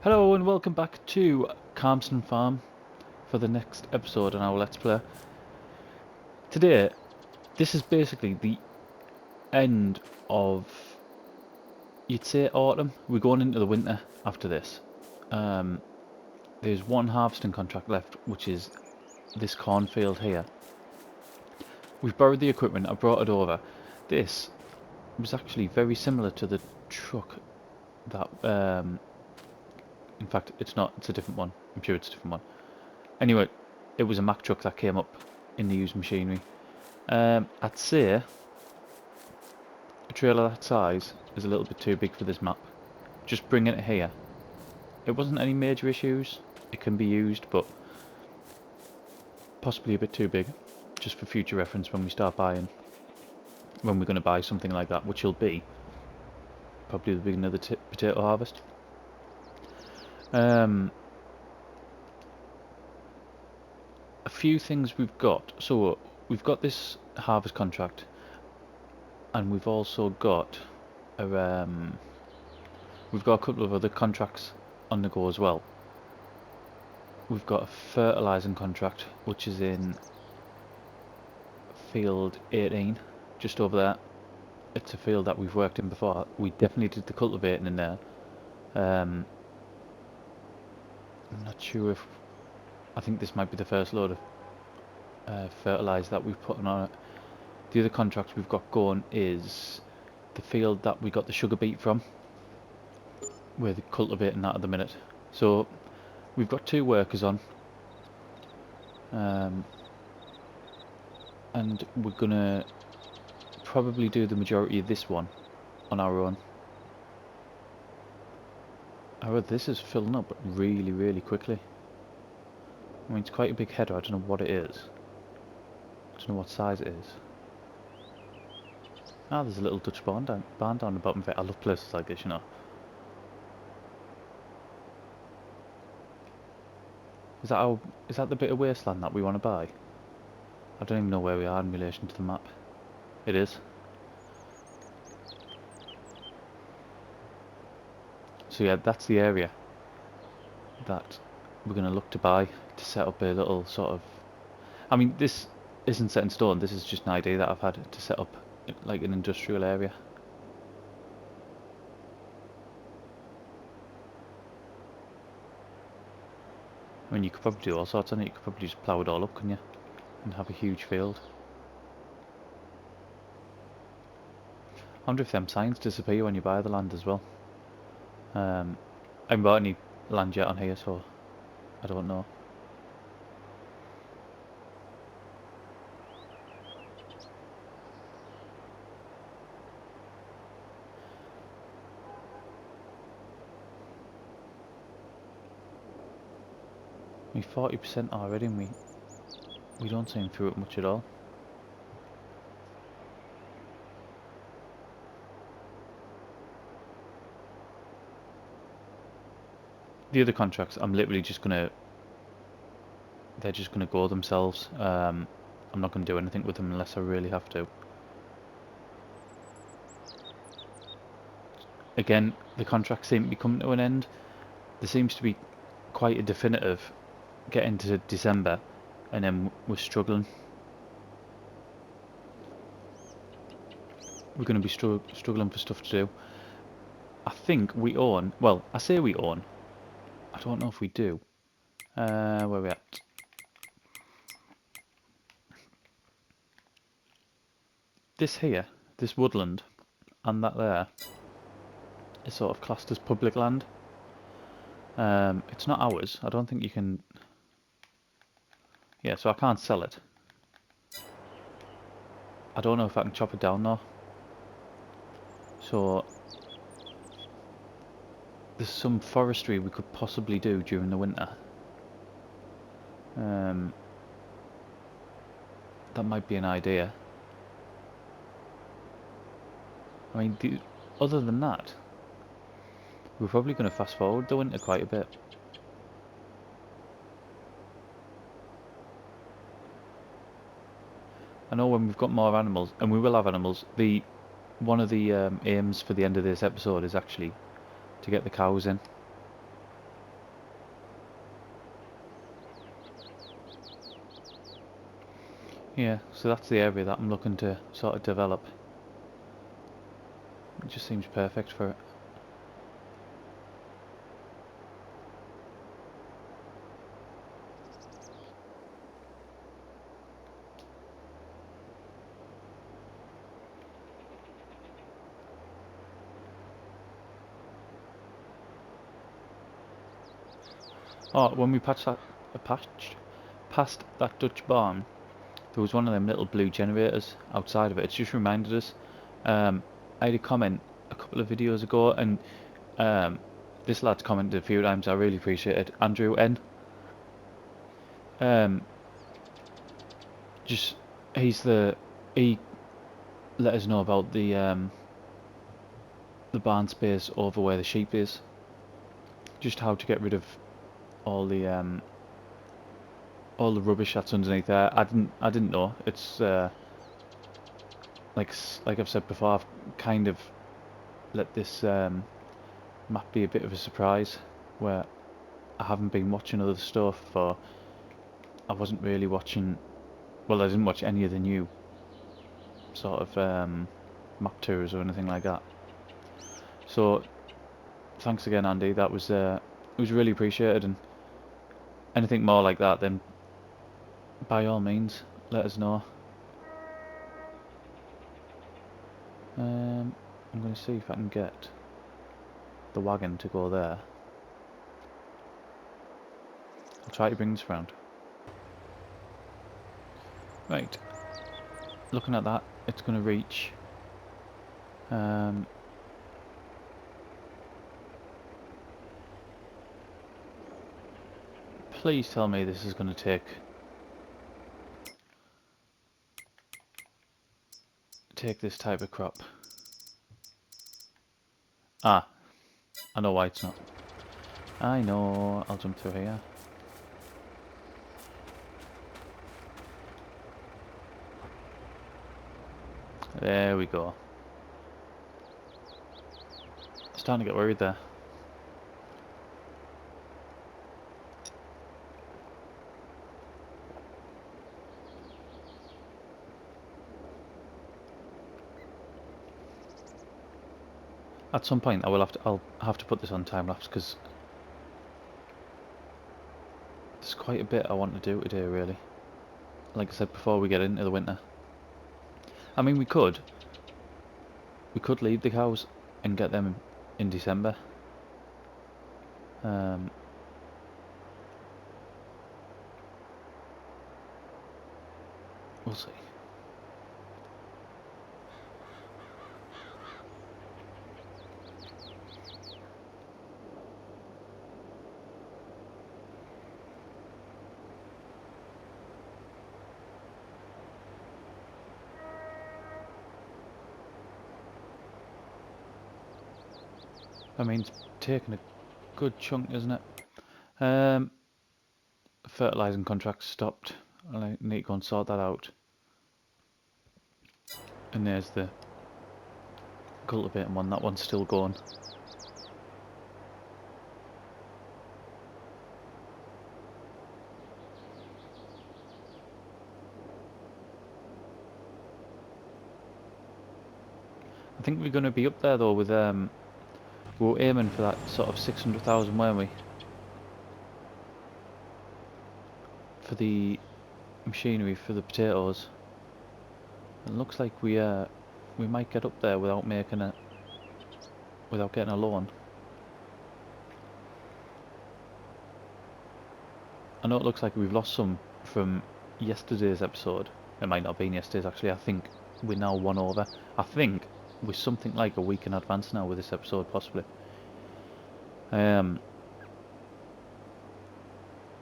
Hello and welcome back to Calmsden Farm for the next episode on our Let's Play. Today, this is basically the end of, you'd say, autumn. We're going into the winter after this. There's one harvesting contract left, which is this cornfield here. We've borrowed the equipment, I brought it over. This was actually very similar to the truck that, in fact, it's not, it's a different one. I'm sure it's a different one. Anyway, it was a Mack truck that came up in the used machinery. I'd say a trailer that size is a little bit too big for this map. Just bringing it here. It wasn't any major issues. It can be used, but possibly a bit too big. Just for future reference when we start buying. When we're going to buy something like that, which will be probably the beginning of the potato harvest. A few things we've got. So we've got this harvest contract, and we've also got a we've got a couple of other contracts on the go as well. We've got a fertilising contract, which is in field 18, just over there. It's a field that we've worked in before. We definitely did the cultivating in there. I'm not sure if, I think this might be the first load of fertiliser that we've put on it. The other contract we've got going is the field that we got the sugar beet from. We're cultivating that at the minute. So we've got two workers on. And we're gonna probably do the majority of this one on our own. However, this is filling up really, really quickly. I mean, it's quite a big header. I don't know what it is. I don't know what size it is. Ah, there's a little Dutch barn down the bottom of it. I love places like this, you know. Is that the bit of wasteland that we want to buy? I don't even know where we are in relation to the map. It is. So yeah, that's the area that we're going to look to buy to set up a little sort of... I mean, this isn't set in stone. This is just an idea that I've had to set up like an industrial area. I mean, you could probably do all sorts on it. You could probably just plough it all up, couldn't you? And have a huge field. I wonder if them signs disappear when you buy the land as well. I haven't bought any land yet on here, so I don't know. We're 40% already, and we don't seem through it much at all. The other contracts, I'm literally just gonna... They're just gonna go themselves. I'm not gonna do anything with them unless I really have to. Again, the contracts seem to be coming to an end. There seems to be quite a definitive getting to December, and then we're struggling. We're going to be struggling for stuff to do. I think we own... Well, I say we own. I don't know if we do. Where are we at? This here, this woodland, and that there, is sort of classed as public land. It's not ours. I don't think you can... Yeah, so I can't sell it. I don't know if I can chop it down though. So there's some forestry we could possibly do during the winter. That might be an idea. I mean, other than that, we're probably going to fast forward the winter quite a bit. I know when we've got more animals, and we will have animals, one of the aims for the end of this episode is actually to get the cows in. Yeah, so that's the area that I'm looking to sort of develop. It just seems perfect for it. Oh, when we passed that Dutch barn, there was one of them little blue generators outside of it. It's just reminded us. I had a comment a couple of videos ago, and this lad's commented a few times. I really appreciate it. Andrew N. Um, just he let us know about the barn space over where the sheep is. Just how to get rid of all the rubbish that's underneath there. I didn't know. It's like I've said before, I've kind of let this map be a bit of a surprise, where I haven't been watching other stuff, or I wasn't really watching. Well, I didn't watch any of the new sort of map tours or anything like that. So thanks again, Andy. That was it was really appreciated, and anything more like that, then by all means, let us know. I'm going to see if I can get the wagon to go there. I'll try to bring this round. Right, looking at that, it's going to reach please tell me this is going to take this type of crop. Ah, I know why it's not. I know, I'll jump through here. There we go. Starting to get worried there. At some point, I'll have to put this on time lapse, because there's quite a bit I want to do today, really. Like I said before, we get into the winter. I mean, we could leave the cows and get them in December. We'll see. I mean, it's taking a good chunk, isn't it? Fertilising contracts stopped. I need to go and sort that out. And there's the cultivating one. That one's still going. I think we're going to be up there though with we were aiming for that sort of 600,000, weren't we? For the machinery for the potatoes. It looks like we might get up there without getting a loan. I know it looks like we've lost some from yesterday's episode. It might not have been yesterday's actually. I think we're now one over. I think we're something like a week in advance now with this episode, possibly. Oh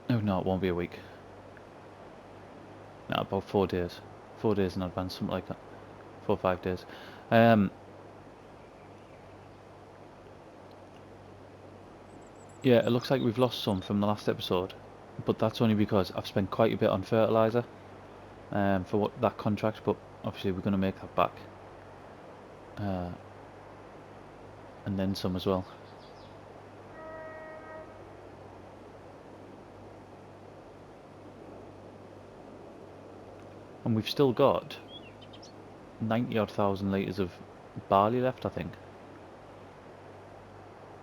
no, it won't be a week. No, about 4 days. 4 days in advance, something like that. 4 or 5 days. Yeah, it looks like we've lost some from the last episode, but that's only because I've spent quite a bit on fertiliser for that contract, but obviously we're going to make that back. And then some as well. And we've still got 90 odd thousand litres of barley left, I think.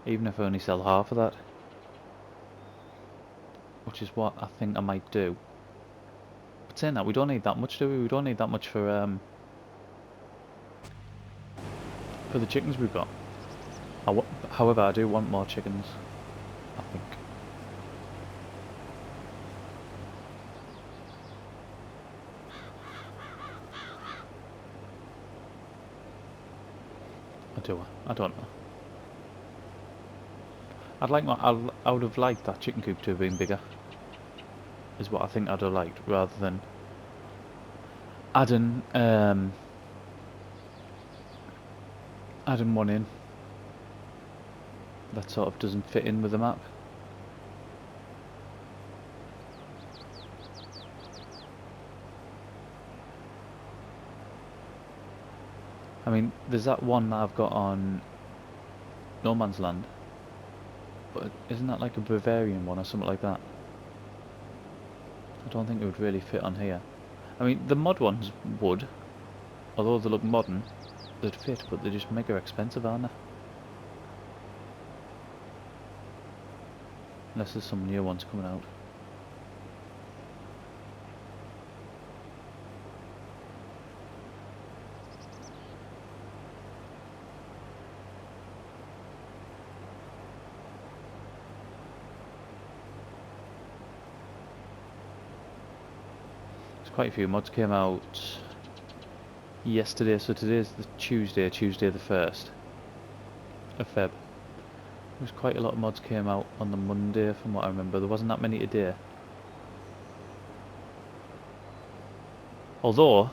Even if I only sell half of that. Which is what I think I might do. But saying that, we don't need that much, do we? We don't need that much for the chickens we've got. However, I do want more chickens, I think. I don't know. I would have liked that chicken coop to have been bigger. Is what I think I'd have liked, rather than adding one in that sort of doesn't fit in with the map. I mean, there's that one that I've got on No Man's Land, but isn't that like a Bavarian one or something like that? I don't think it would really fit on here. I mean, the mod ones would, although they look modern, they'd fit, but they're just mega expensive, aren't they? Unless there's some new ones coming out. Quite a few mods came out yesterday, so today's the Tuesday the 1st of Feb. There's quite a lot of mods came out on the Monday from what I remember. There wasn't that many today. Although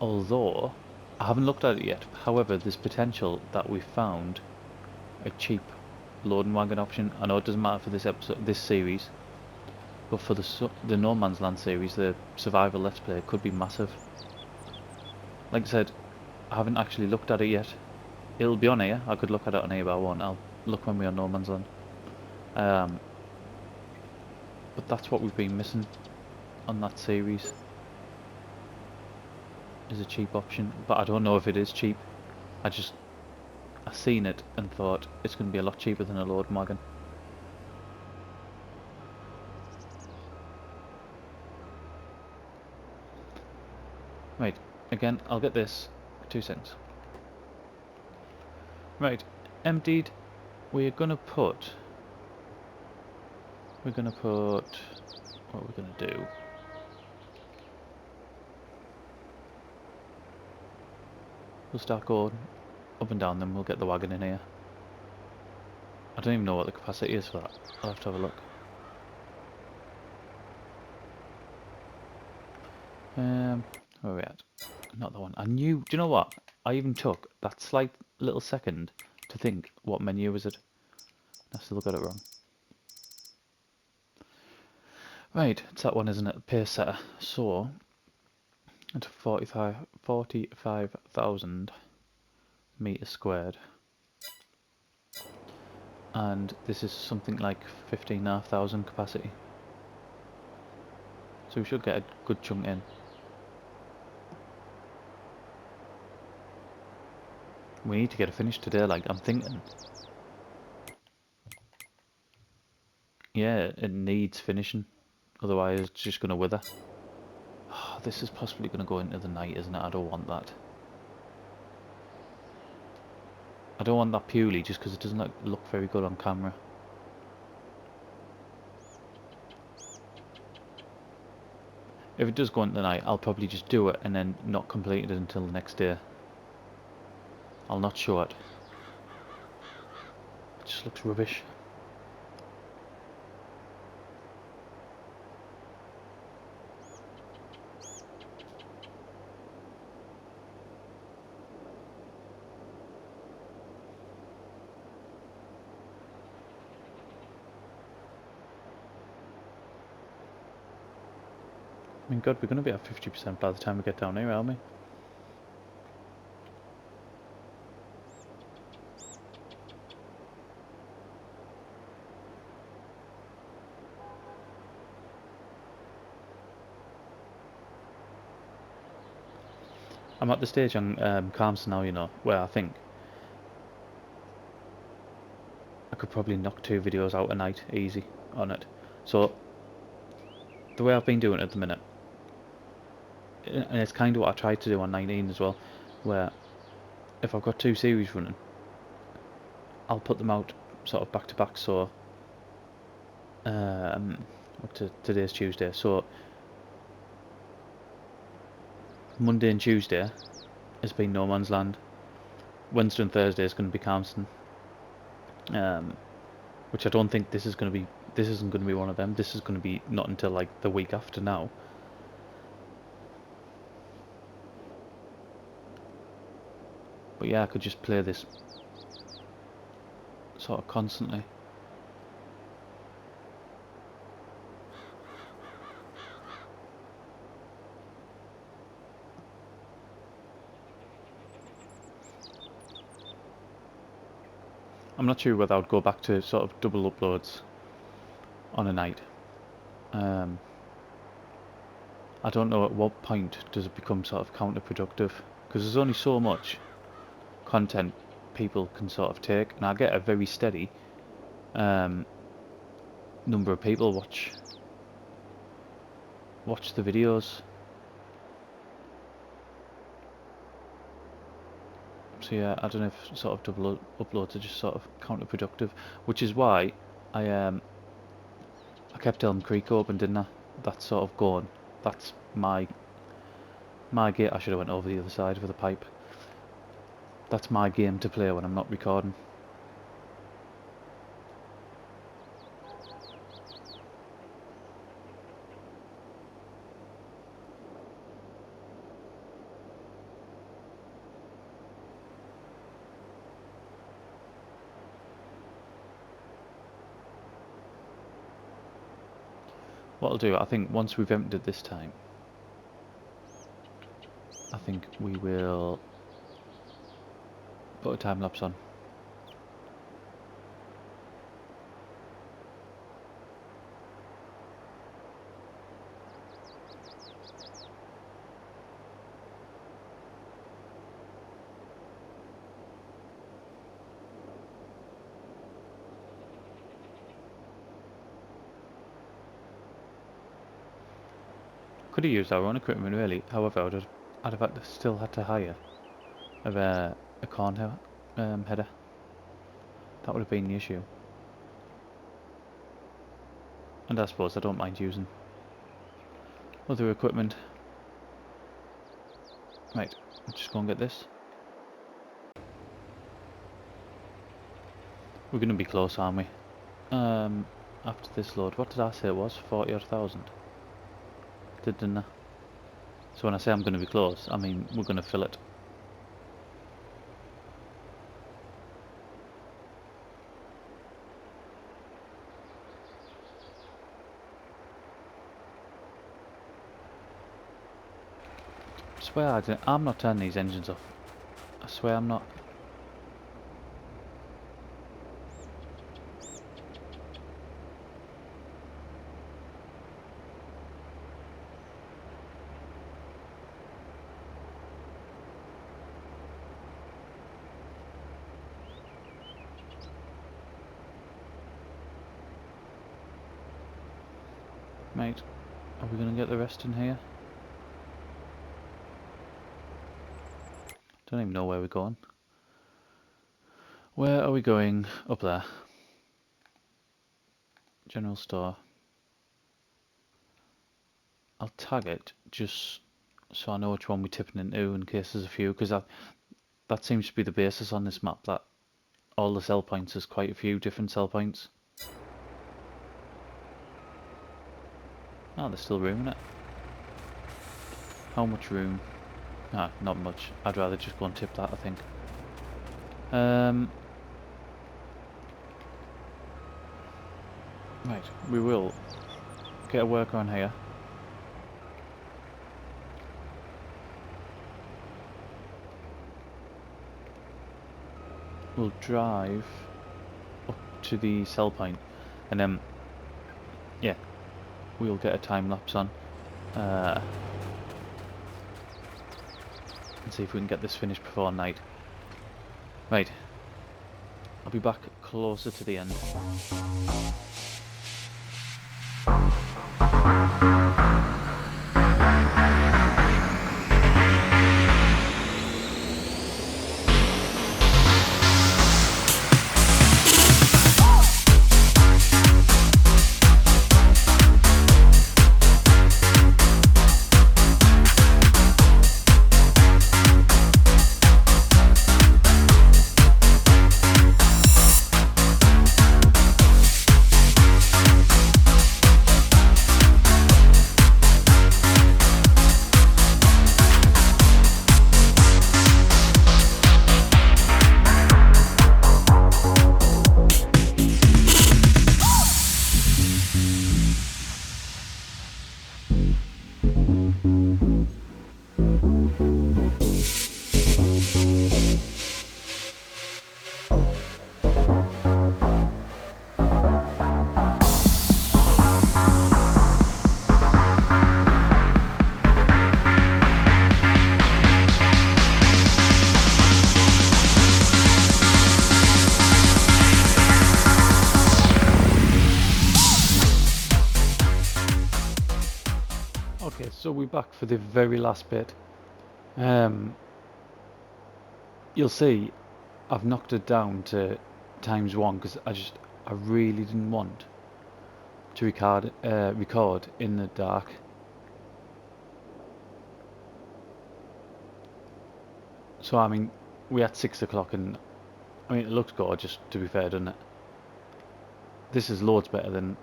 I haven't looked at it yet. However, there's potential that we found a cheap loading wagon option. I know it doesn't matter for this series, but for the No Man's Land series, the survival let's play could be massive. Like I said, I haven't actually looked at it yet. It'll be on here. I could look at it on here, but I won't. I'll look when we're on No Man's Land. But that's what we've been missing on that series. Is a cheap option, but I don't know if it is cheap. I seen it and thought it's going to be a lot cheaper than a load wagon. Right, again, I'll get this. 2 seconds. Right, emptied. We're gonna put. What we're gonna do. We'll start going up and down, then we'll get the wagon in here. I don't even know what the capacity is for that. I'll have to have a look. Where are we at? Not the one. Do you know what? I even took that slight little second to think, what menu is it? I still got it wrong. Right, it's that one, isn't it? Pace setter. So, at 45,000 meters squared. And this is something like 15,500 capacity. So we should get a good chunk in. We need to get it finished today, like I'm thinking. Yeah, it needs finishing. Otherwise it's just going to wither. Oh, this is possibly going to go into the night, isn't it? I don't want that. I don't want that purely just because it doesn't look very good on camera. If it does go into the night, I'll probably just do it and then not complete it until the next day. I'll not show it. It just looks rubbish. I mean, God, we're going to be at 50% by the time we get down here, aren't we? I'm at the stage on Calmsden now, you know, where I think I could probably knock 2 videos out a night easy on it. So the way I've been doing it at the minute, and it's kind of what I tried to do on 19 as well, where if I've got 2 series running, I'll put them out sort of back to back. So today's Tuesday, so Monday and Tuesday has been no man's land. Wednesday and Thursday is going to be Calmsden, which I don't think this is going to be. This isn't going to be one of them. This is going to be not until like the week after now. But yeah, I could just play this sort of constantly. I'm not sure whether I'd go back to sort of double uploads on a night. I don't know at what point does it become sort of counterproductive, because there's only so much content people can sort of take, and I get a very steady number of people watch the videos. So yeah, I don't know if sort of double uploads are just sort of counterproductive, which is why I kept Elm Creek open, didn't I? That's sort of gone. That's my gate. I should have went over the other side with a pipe. That's my game to play when I'm not recording. What I'll do, I think once we've emptied this time, I think we will put a time lapse on. Could have used our own equipment really. However, I'd have still had to hire a corn header. That would have been the issue. And I suppose I don't mind using other equipment. Right, let's just go and get this. We're going to be close, aren't we? After this load, what did I say it was? 40 or 1,000? Didn't I? So when I say I'm going to be close, I mean we're going to fill it. I swear I'm not turning these engines off. I swear I'm not. Mate, are we going to get the rest in here? Don't even know where we're going. Where are we going? Up there. General store. I'll tag it just so I know which one we're tipping into in case there's a few, because that seems to be the basis on this map, that all the sell points, there's quite a few different sell points. Oh, there's still room in it. How much room? Ah, not much. I'd rather just go and tip that, I think. Right, we will get a worker on here. We'll drive up to the sell point, and then, yeah, we'll get a time lapse on. and see if we can get this finished before night. Right, I'll be back closer to the end. Okay, so we're back for the very last bit. You'll see I've knocked it down to ×1 because I really didn't want to record in the dark. So I mean, we're at 6 o'clock and I mean it looks gorgeous, to be fair, doesn't it? This is loads better than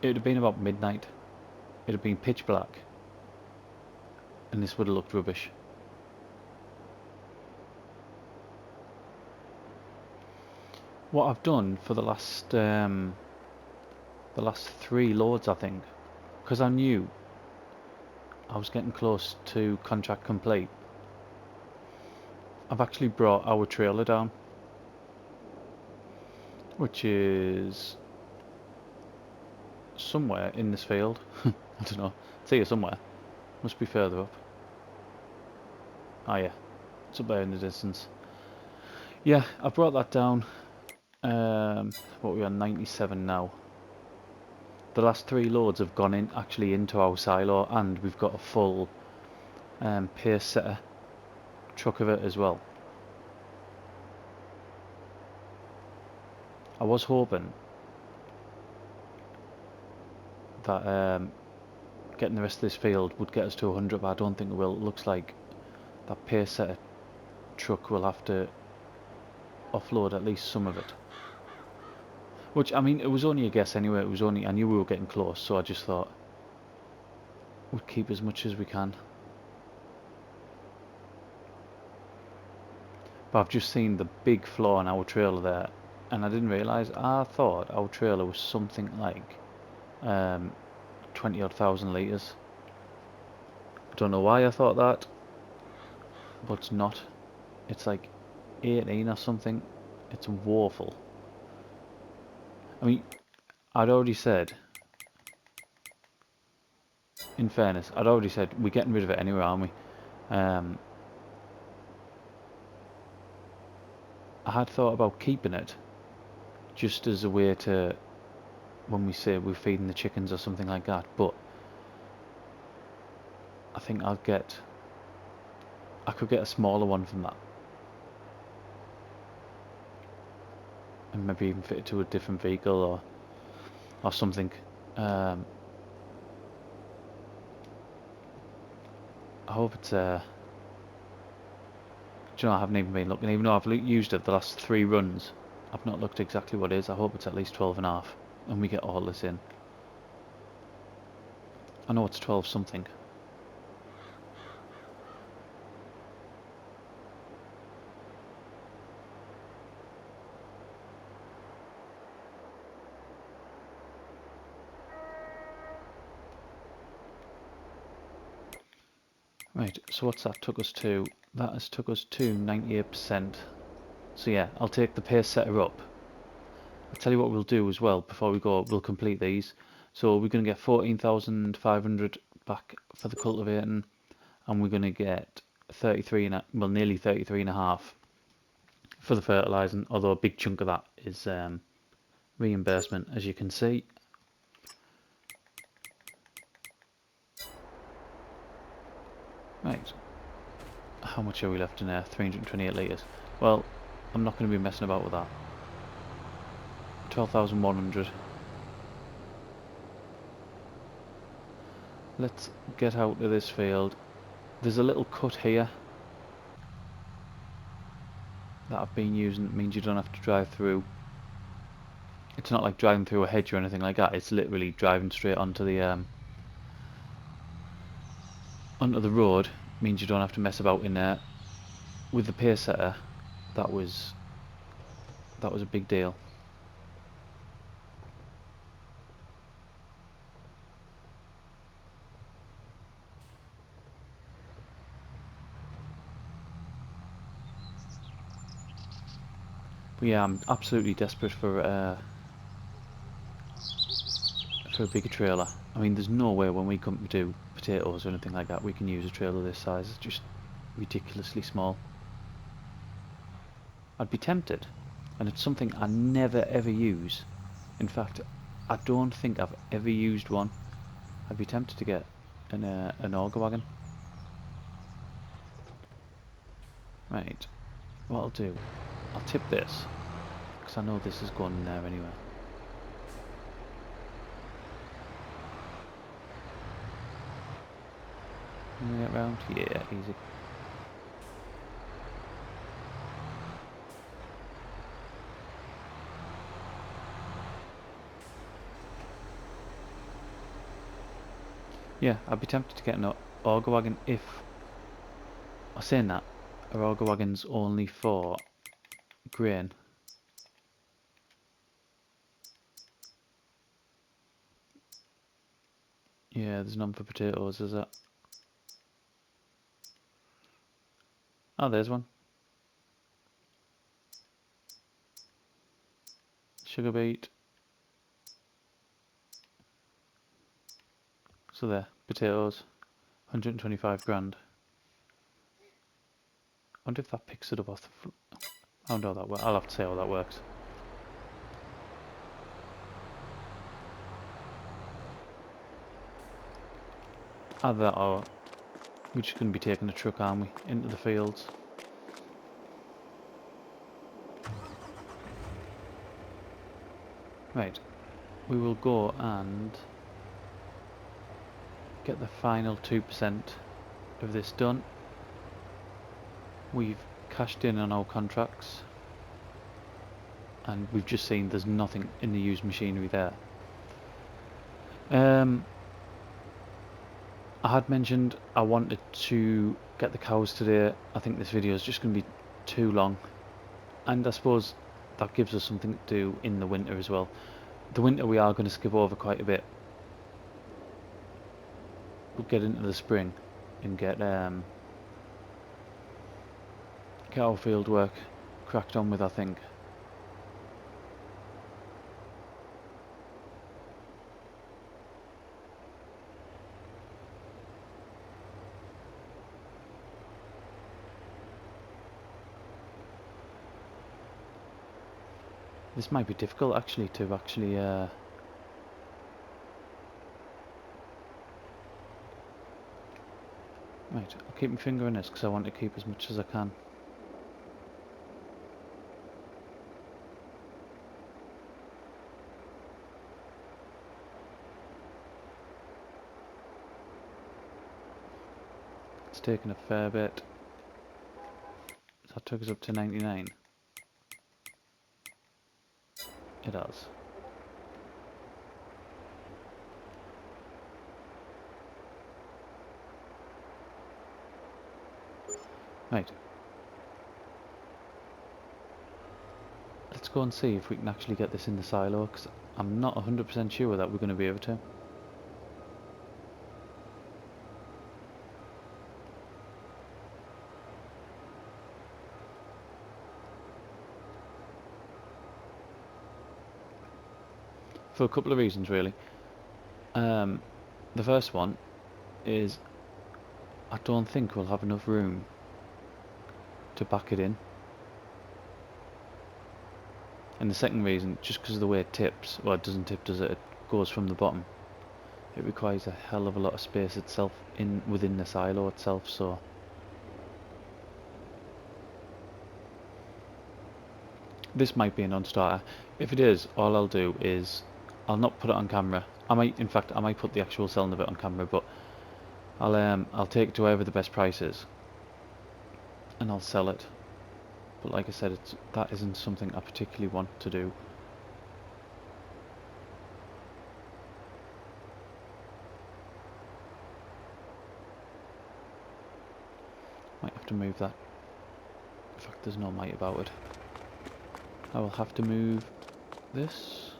it would have been about midnight. It would have been pitch black and this would have looked rubbish. What I've done for the last 3 loads, I think, because I knew I was getting close to contract complete, I've actually brought our trailer down, which is somewhere in this field. I don't know, it's here somewhere, must be further up. Oh yeah, it's up there in the distance. Yeah, I brought that down. What we are 97 now. The last 3 loads have gone in actually into our silo, and we've got a full pace setter truck of it as well. I was hoping that getting the rest of this field would get us to 100, but I don't think it will. It looks like that pace setter truck will have to offload at least some of it. Which, I mean, it was only a guess anyway. It was only, I knew we were getting close, so I just thought we'd keep as much as we can. But I've just seen the big flaw in our trailer there, and I didn't realise. I thought our trailer was something like 20 odd thousand litres. I don't know why I thought that, but it's not. It's like 18 or something. It's woeful. I mean, I'd already said, in fairness, I'd already said we're getting rid of it anyway, aren't we? I had thought about keeping it just as a way to, when we say we're feeding the chickens or something like that, but I think I could get a smaller one from that and maybe even fit it to a different vehicle or something. I hope it's do you know, I haven't even been looking, even though I've used it the last 3 runs. I've not looked exactly what it is. I hope it's at least 12.5 and we get all this in. I know it's 12 something. Right, so what's that took us to? That has took us to 98%. So yeah, I'll take the pace setter up. I'll tell you what we'll do as well before we go. We'll complete these. So we're going to get 14,500 back for the cultivating, and we're going to get 33 and well, nearly 33 and a half for the fertilising, although a big chunk of that is reimbursement, as you can see. Right, how much are we left in there? 328 litres. Well, I'm not going to be messing about with that. 12,100. Let's get out of this field. There's a little cut here that I've been using. It means you don't have to drive through. It's not like driving through a hedge or anything like that. It's literally driving straight onto the road. It means you don't have to mess about in there. With the pace setter, that was a big deal. But yeah, I'm absolutely desperate for a bigger trailer. I mean, there's no way when we come to do potatoes or anything like that we can use a trailer this size. It's just ridiculously small. I'd be tempted, and it's something I never ever use. In fact, I don't think I've ever used one. I'd be tempted to get an auger wagon. Right, what I'll do, I'll tip this, because I know this is going in there anyway. Can we get round? Yeah, easy. Yeah, I'd be tempted to get an auger wagon if... I'm saying that, our auger wagon's only for grain. Yeah, there's none for potatoes, is it? Oh, there's one. Sugar beet. So there, potatoes. 125 grand. I wonder if that picks it up off the... I don't know how that works. I'll have to see how that works. Either that or we're just going to be taking the truck, aren't we, into the fields. Right, we will go and get the final 2% of this done. We've cashed in on our contracts and we've just seen there's nothing in the used machinery there. I had mentioned I wanted to get the cows today. I think this video is just going to be too long, and I suppose that gives us something to do in the winter as well. The winter we are going to skip over quite a bit. We'll get into the spring and get our field work cracked on with, I think. This might be difficult actually to actually right, I'll keep my finger in this because I want to keep as much as I can. It's taken a fair bit. So that took us up to 99. It has. Right. Let's go and see if we can actually get this in the silo, because I'm not 100% sure that we're going to be able to. For a couple of reasons, really. The first one is I don't think we'll have enough room to back it in. And the second reason, just because of the way it tips, well it doesn't tip does it, it goes from the bottom. It requires a hell of a lot of space itself within the silo itself, so this might be a non-starter. If it is, all I'll do is I'll not put it on camera. I might, in fact, I might put the actual selling of it on camera, but I'll take it to wherever the best price is, and I'll sell it. But like I said, that isn't something I particularly want to do. Might have to move that. In fact, there's no might about it. I will have to move this.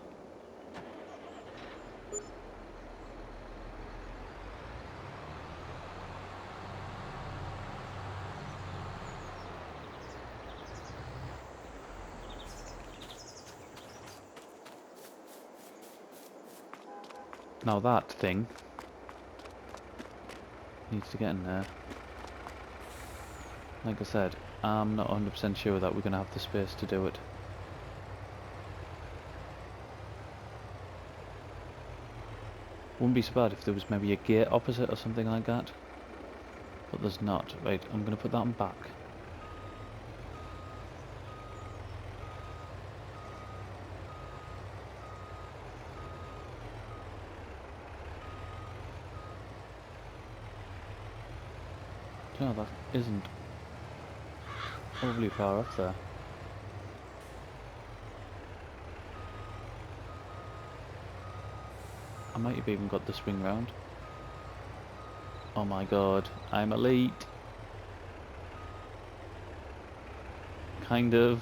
Now that thing needs to get in there. Like I said, I'm not 100% sure that we're going to have the space to do it. Wouldn't be so bad if there was maybe a gate opposite or something like that. But there's not. Right, I'm going to put that on back. No, that isn't overly far off there. I might have even got the swing round. Oh my god, I'm elite. Kind of.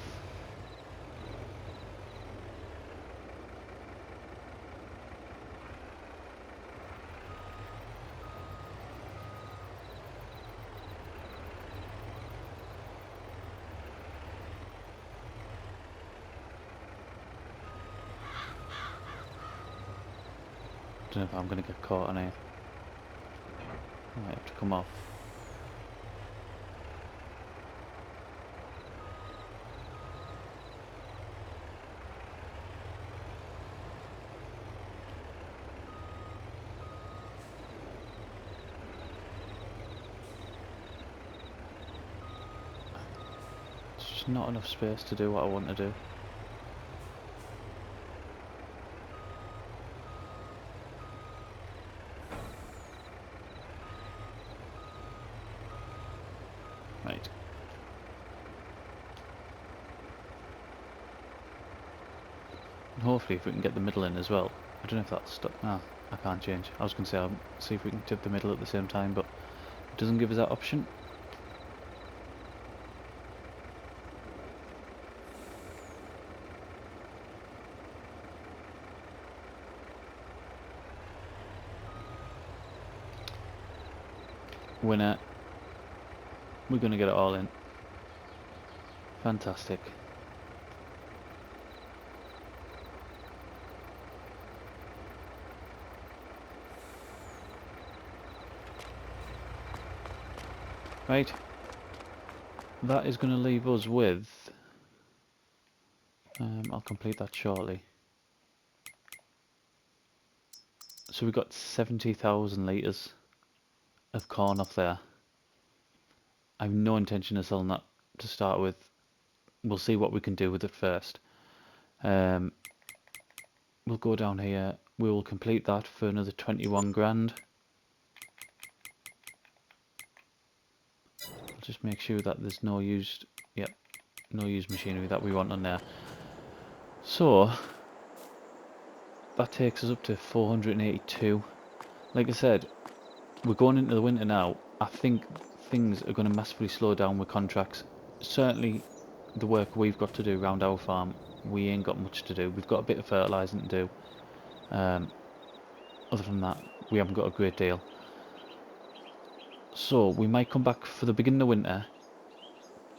Don't know if I'm going to get caught on here. I might have to come off. There's just not enough space to do what I want to do. Right. And hopefully if we can get the middle in as well. I don't know if that's stuck. Ah, I can't change. I was going to say I'll see if we can tip the middle at the same time, but it doesn't give us that option. Winner. We're going to get it all in. Fantastic. Right. That is going to leave us with... I'll complete that shortly. So we've got 70,000 litres of corn off there. I have no intention of selling that to start with. We'll see what we can do with it first. We'll go down here. We will complete that for another 21 grand. I'll just make sure that there's no used, no used machinery that we want on there. So that takes us up to 482. Like I said, we're going into the winter now. I think things are going to massively slow down with contracts. Certainly the work we've got to do around our farm, we ain't got much to do. We've got a bit of fertilising to do. Other than that, we haven't got a great deal. So we might come back for the beginning of winter,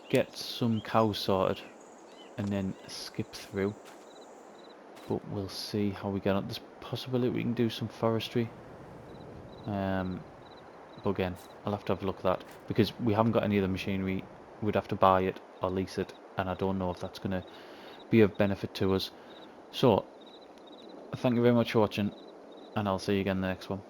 get some cows sorted, and then skip through. But we'll see how we get on. There's a possibility we can do some forestry. But again, I'll have to have a look at that, because we haven't got any of the machinery we'd have to buy it or lease it, and I don't know if that's going to be of benefit to us. So, thank you very much for watching, and I'll see you again in the next one.